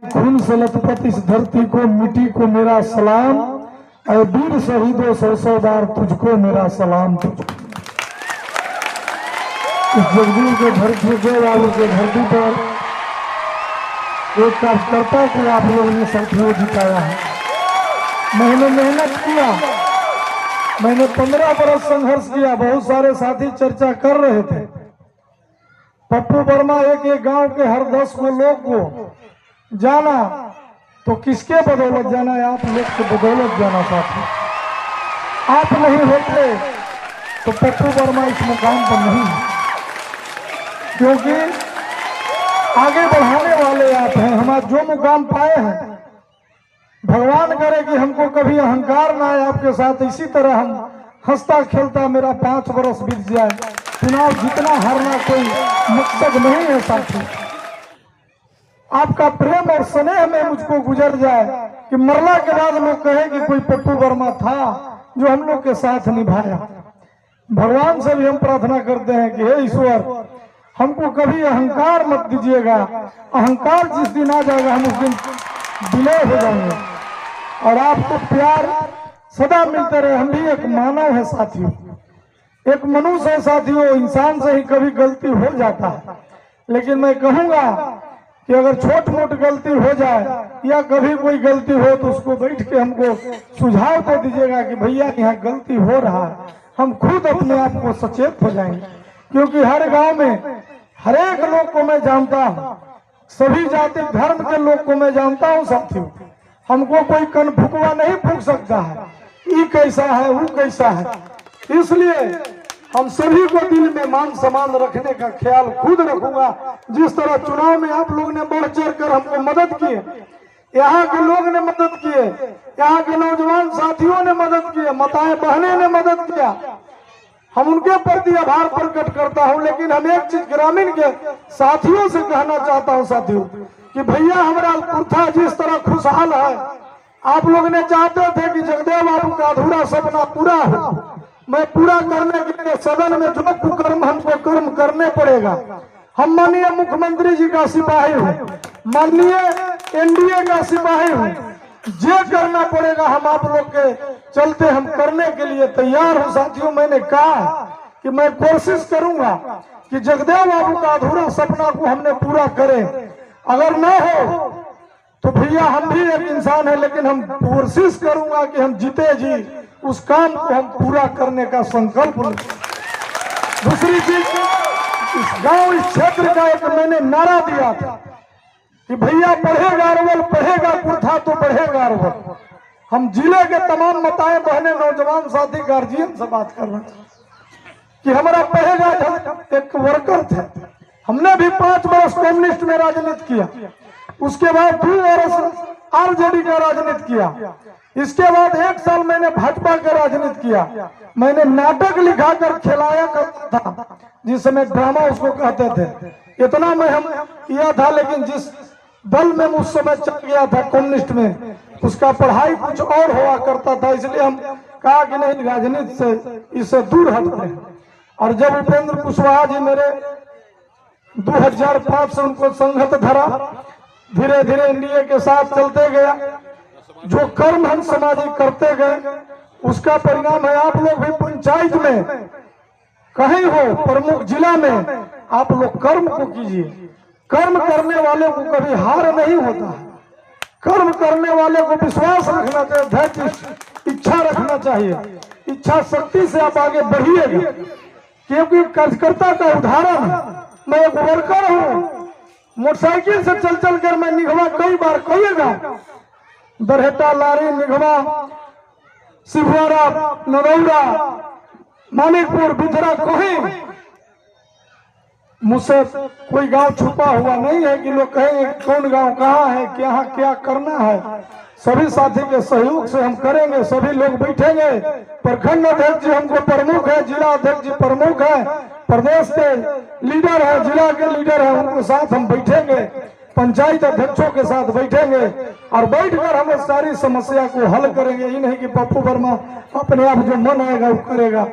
खून से लथपथ इस धरती को मिट्टी को मेरा सलाम, और वीर शहीदों सौ बार तुझको मेरा सलाम। तुझको इस जगदीश के धरती के बाबू के धरती पर एक कार्यकर्ता को आप लोगों ने साथियों जिताया है। मैंने मेहनत किया, मैंने 15 बरस संघर्ष किया। बहुत सारे साथी चर्चा कर रहे थे। पप्पू वर्मा एक एक गांव के हर 10 को लोग को जाना, तो किसके बदौलत जाना है? आप लोग के बदौलत जाना साथी। आप नहीं होते तो पप्पू वर्मा इस मुकाम पर नहीं, क्योंकि आगे बढ़ाने वाले आप हैं। हमारा जो मुकाम पाए हैं, भगवान करे कि हमको कभी अहंकार ना आए आपके साथ। इसी तरह हम हंसता खेलता मेरा 5 बरस बीत जाए। चुनाव जितना हारना कोई मकसद नहीं है साथी। आपका प्रेम और स्नेह में मुझको गुजर जाए कि मरला के बाद लोग कहे कि कोई पप्पू वर्मा था जो हम लोग के साथ निभाया। भगवान से भी हम प्रार्थना करते हैं कि हे ईश्वर, हमको कभी अहंकार मत दीजिएगा। अहंकार जिस दिन आ जाएगा हम उस दिन विलय हो जाएंगे, और आपको प्यार सदा मिलते रहे। हम भी एक मानव है साथियों, एक मनुष्य है साथियों। इंसान से ही कभी गलती हो जाता है, लेकिन मैं कहूंगा कि अगर छोट मोट गलती हो जाए या कभी कोई गलती हो तो उसको बैठ के हमको सुझाव दे दीजिएगा कि भैया यहाँ गलती हो रहा है। हम खुद अपने आप को सचेत हो जाएंगे, क्योंकि हर गांव में हर एक लोग को मैं जानता हूँ, सभी जाति धर्म के लोग को मैं जानता हूँ साथियों। हमको कोई कन फुकवा नहीं फूक सकता है, ये कैसा है वो कैसा है। इसलिए हम सभी को दिल में मान सम्मान रखने का ख्याल खुद रखूंगा। जिस तरह चुनाव में आप लोग ने बढ़ चढ़ कर हमको मदद किए, यहाँ के लोग ने मदद किए, यहाँ के नौजवान साथियों ने मदद किए, माताएं बहनें ने मदद किया, हम उनके प्रति आभार प्रकट करता हूं। लेकिन हम एक चीज ग्रामीण के साथियों से कहना चाहता हूं साथियों कि भैया हमारा पुरथा जिस तरह खुशहाल है, आप लोग ने चाहते थे कि जगदेव बाबू का अधूरा सपना पूरा हो। मैं पूरा करने के लिए सदन में जो कुकर्म हमको कर्म करने पड़ेगा। हम माननीय मुख्यमंत्री जी का सिपाही हूँ, माननीय एनडीए का सिपाही हूँ, जे करना पड़ेगा हम आप लोग के चलते हम करने के लिए तैयार हूँ साथियों। मैंने कहा कि मैं कोशिश करूंगा कि जगदेव बाबू का अधूरा सपना को हमने पूरा करें। अगर न हो तो भैया हम भी एक इंसान है, लेकिन हम कोशिश करूंगा कि हम जीते जी उस काम को हम पूरा करने का संकल्प लें। दूसरी चीज, इस गांव इस क्षेत्र का एक मैंने नारा दिया था कि भैया बढ़ेगा अरवल, बढ़ेगा पुरथा तो बढ़ेगा अरवल। हम जिले के तमाम माताएं बहनें नौजवान साथी गार्जियन से बात कर रहे थे कि हमारा बढ़ेगा। एक वर्कर थे, हमने भी 5 वर्ष कम्युनिस्ट में राजनीति किया, उसके बाद 2 वर्ष आरजेडी का राजनीति किया, इसके बाद 1 साल मैंने भाजपा का राजनीति किया। मैंने नाटक लिखा कर खिलाया करता था, जिस समय ड्रामा उसको कहते थे। इतना में हम किया था, लेकिन जिस दल में उस समय चल गया था कम्युनिस्ट में, उसका पढ़ाई कुछ और हुआ करता था। इसलिए हम कहा कि नहीं, राजनीति से इससे दूर हटते हैं। और जब उपेंद्र कुशवाहा जी मेरे 2005 से उनको संगत धरा, धीरे धीरे एनडीए के साथ चलते गया। जो कर्म हम सामाजिक करते गए उसका परिणाम है आप लोग भी पंचायत में कहीं हो, प्रमुख जिला में आप लोग कर्म को कीजिए। कर्म करने वाले को कभी हार नहीं होता है। कर्म करने वाले को विश्वास रखना चाहिए, धैर्य इच्छा रखना चाहिए। इच्छा शक्ति से आप आगे बढ़िएगा, क्योंकि कार्यकर्ता का उदाहरण है। मैं एक वर्कर हूँ, मोटरसाइकिल से चल चल कर मैं निगमा कई बार कहिएगा, दरहेटा, लारी, निगमा, सिवरा, नरौरा, मानिकपुर, बिथरा, कोही मुझसे कोई गांव छुपा हुआ नहीं है कि लोग कहेंगे कौन गांव कहाँ है, क्या क्या करना है। सभी साथी के सहयोग से हम करेंगे। सभी लोग बैठेंगे, प्रखंड अध्यक्ष जी हमको प्रमुख है, जिला अध्यक्ष जी प्रमुख है, प्रदेश के लीडर है, जिला के लीडर है, उनके साथ हम बैठेंगे, पंचायत अध्यक्षों के साथ बैठेंगे और बैठकर हम सारी समस्या को हल करेंगे। ये नहीं कि पप्पू वर्मा अपने आप जो मन आएगा वो करेगा।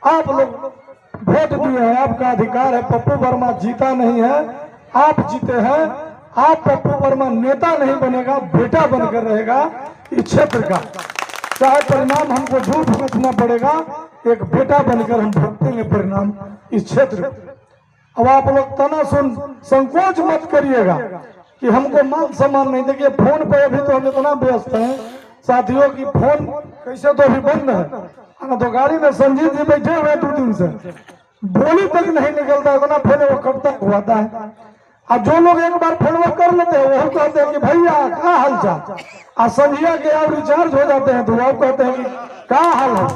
आप लोग वोट दिए हैं, आपका अधिकार है। पप्पू वर्मा जीता नहीं है, आप जीते हैं। आप पप्पू वर्मा नेता नहीं बनेगा, बेटा बनकर रहेगा इस क्षेत्र का। चाहे परिणाम हमको झूठ भुगतना पड़ेगा, एक बेटा बनकर हम भुगतेंगे परिणाम इस क्षेत्र। अब आप लोग तना सुन संकोच मत करिएगा कि हमको मान सम्मान नहीं। देखिए फोन पे अभी तो हम इतना व्यस्त हैं साथियों की फोन कैसे तो अभी बंद है ना, तो गाड़ी में संजीव जी बैठे हुए 2 दिन से बोली तक नहीं निकलता, इतना फोन वो कटता हुआ है। अब जो लोग एक बार फोन कर लेते हैं वो कहते हैं कि भैया क्या हाल चाल, और संझिया के आप रिचार्ज हो जाते हैं तो वो कहते हैं कि क्या हाल है।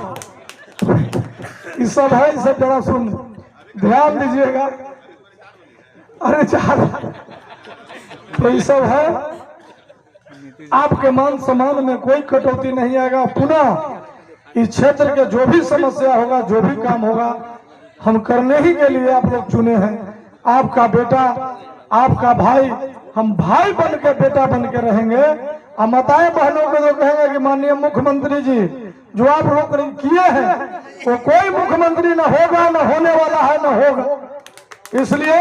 ये सब है, ये सब जरा सुन ध्यान दीजिएगा। अरे चार तो ये सब है, आपके मान सम्मान में कोई कटौती नहीं आएगा। पुनः इस क्षेत्र के जो भी समस्या होगा, जो भी काम होगा, हम करने ही के लिए आप लोग चुने हैं। आपका बेटा, आपका भाई, हम भाई बन के बेटा बन के रहेंगे। और माताएं बहनों को तो कहेंगे कि माननीय मुख्यमंत्री जी जो आप लोग किए हैं वो कोई मुख्यमंत्री न होगा, न होने वाला है, न होगा। इसलिए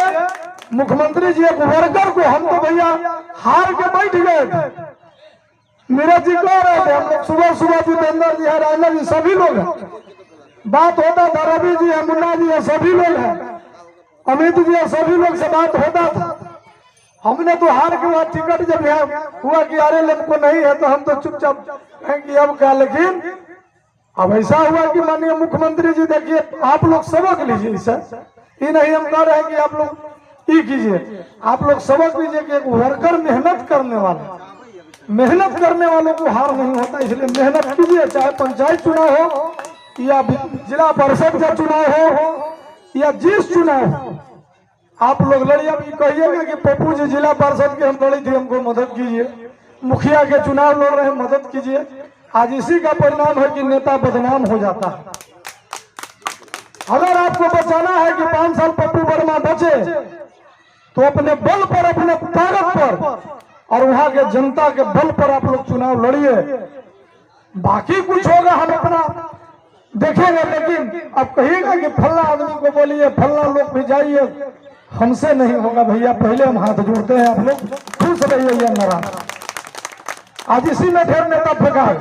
मुख्यमंत्री जी एक वर्कर को, हम तो भैया हार के बैठ गए थे। नीरज जी कह रहे थे, हम लोग सुबह सुबह जितेंद्र जी है, राजा जी सभी लोग हैं, बात होता था, रवि जी है, मुन्ना जी है, सभी लोग हैं, अमित जी है, सभी लोग से बात होता था। हमने तो हार के बाद टिकट जब हुआ कि अरे हमको नहीं है तो हम तो चुपचाप कि अब क्या। लेकिन अब ऐसा हुआ कि माननीय मुख्यमंत्री जी देखिए आप लोग सबक लीजिए। इसे ये नहीं हम कह रहे हैं कि आप लोग ये कीजिए, आप लोग सबक लीजिए कि एक वर्कर मेहनत करने वालों को हार नहीं होता। इसलिए मेहनत कीजिए, चाहे पंचायत चुनाव हो या जिला परिषद का चुनाव हो या जिस चुनाव हो, आप लोग लड़िए। अब कहिएगा कि पप्पू जी जिला परिषद के हम लड़ी थी, हमको मदद कीजिए, मुखिया के चुनाव लड़ रहे हैं, मदद कीजिए। आज इसी का परिणाम है कि नेता बदनाम हो जाता है। अगर आपको बचाना है कि 5 साल पप्पू वर्मा बचे तो अपने बल पर, अपने ताकत पर और वहां के जनता के बल पर आप लोग चुनाव लड़िए। बाकी कुछ होगा हम अपना देखेंगे। लेकिन अब कहिएगा कि फल्ला आदमी को बोलिए, फल्ला लोग भी जाइए, हमसे नहीं होगा भैया। पहले हम हाथ जोड़ते हैं, आप लोग खुश रहिए या नाराज। आज इसी में ढेर नेता फेंका है।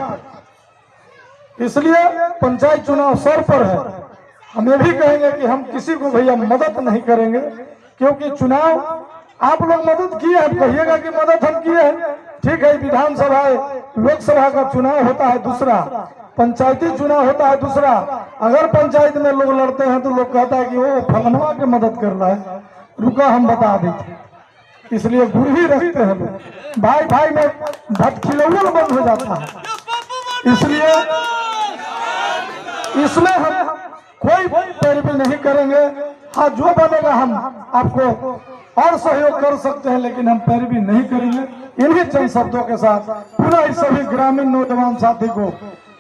इसलिए पंचायत चुनाव सर पर है। हम ये भी कहेंगे कि हम किसी को भैया मदद नहीं करेंगे, क्योंकि चुनाव आप लोग मदद किए हैं। कहिएगा कि मदद हम किए हैं, ठीक है। विधानसभा लोकसभा का चुनाव होता है दूसरा, पंचायती चुनाव होता है दूसरा। अगर पंचायत में लोग लड़ते हैं तो लोग कहता है कि वो फलनवा के मदद कर रहा है, रुका हम बता देते। इसलिए गुरु ही रखते हैं लोग, भाई भाई में भटखिलौल बंद हो जाता है। इसलिए इसमें हम कोई पैरवी नहीं करेंगे। हाँ जो बनेगा हम आपको और सहयोग कर सकते हैं, लेकिन हम पैरवी नहीं करेंगे। इन्हीं चंद शब्दों के साथ पुनः सभी ग्रामीण नौजवान साथी को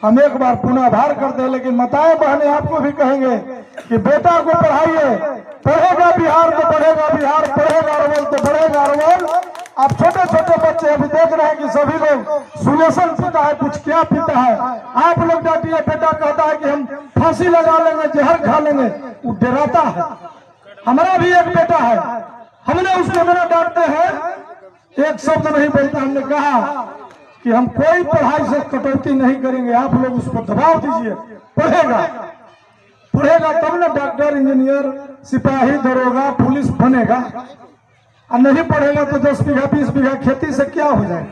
हम एक बार पुनः आभार करते हैं। लेकिन माताएं बहनें आपको भी कहेंगे कि बेटा को पढ़ाइए, पढ़ेगा बिहार तो बढ़ेगा बिहार, पढ़ेगा अरवल तो बढ़ेगा अरवल। आप छोटे छोटे बच्चे अभी देख रहे हैं कि सभी लोग सुलेशन पीता है, कुछ क्या पीता है। आप लोग डांटिए, बेटा कहता है कि हम फांसी लगा लेंगे, जहर खा लेंगे, वो डराता है। हमारा भी एक बेटा है, हमने उसको बिना डांटते हैं एक शब्द नहीं बोलता। हमने कहा कि हम कोई पढ़ाई से कटौती नहीं करेंगे, आप लोग उसको दबाव दीजिए, पढ़ेगा तब ना डॉक्टर, इंजीनियर, सिपाही, दरोगा, पुलिस बनेगा। और नहीं पढ़ेगा तो 10 बीघा 20 बीघा खेती से क्या हो जाए,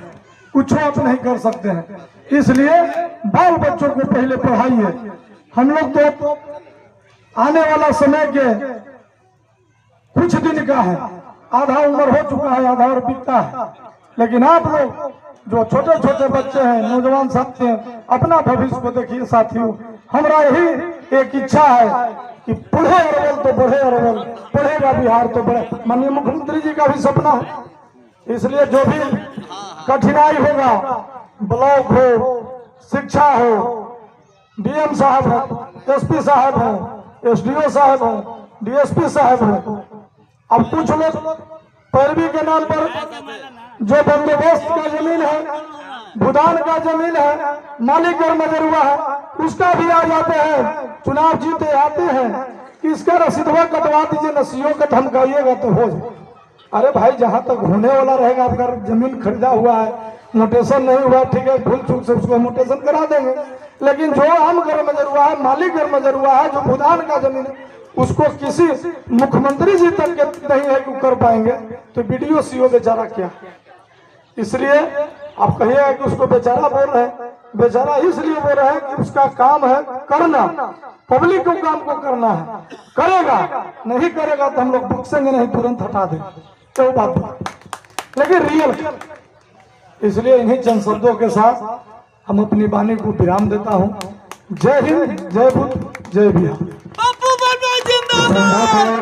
कुछ आप नहीं कर सकते हैं। इसलिए बाल बच्चों को पहले पढ़ाइए। हम लोग तो आने वाला समय के कुछ दिन का है, आधा उम्र हो चुका है, आधा और बीतता है। लेकिन आप लोग जो छोटे छोटे बच्चे हैं, नौजवान साथी हैं, अपना भविष्य को देखिए साथियों। हमारा यही एक इच्छा है कि पढ़े अरवल तो बढ़े अरवल, पढ़ेगा बिहार तो बढ़े। माननीय मुख्यमंत्री जी का भी सपना है। इसलिए जो भी कठिनाई होगा, ब्लॉक हो, शिक्षा हो, डीएम साहब हो, एसपी साहब हो, एसडीओ साहब हो, डीएसपी साहब हो। अब कुछ लोग पैरवी के नाम पर जो बंदोबस्त का जमीन है, भूदान का जमीन है, मालिक और मजरुआ है, उसका भी आ जाते हैं, चुनाव जीते आते हैं कि इसका रसीदवा कटवा दीजिए, नसीहों का धमकाइएगा तो हो जाए। अरे भाई जहां तक होने वाला रहेगा, आपका जमीन खरीदा हुआ है, मोटेशन नहीं हुआ, ठीक है, भूल चूक से उसको मोटेशन करा देंगे। लेकिन जो आम घर में हुआ है, मालिक घर में हुआ है, जो भूदान का जमीन है, उसको किसी मुख्यमंत्री जी तक के नहीं है कि कर पाएंगे, तो बीडीओ सीओ बेचारा क्या। इसलिए आप कहिएगा कि उसको बेचारा बोल रहे हैं, बेचारा इसलिए बोल रहे हैं कि उसका काम है करना, पब्लिक को काम को करना है, करेगा, नहीं करेगा तो हम लोग बख्शेंगे नहीं, तुरंत हटा देंगे, तो बात। लेकिन रियल, इसलिए इन्हीं चंद शब्दों के साथ हम अपनी वाणी को विराम देता हूं। जय हिंद, जय बुद्ध, जय बिहार।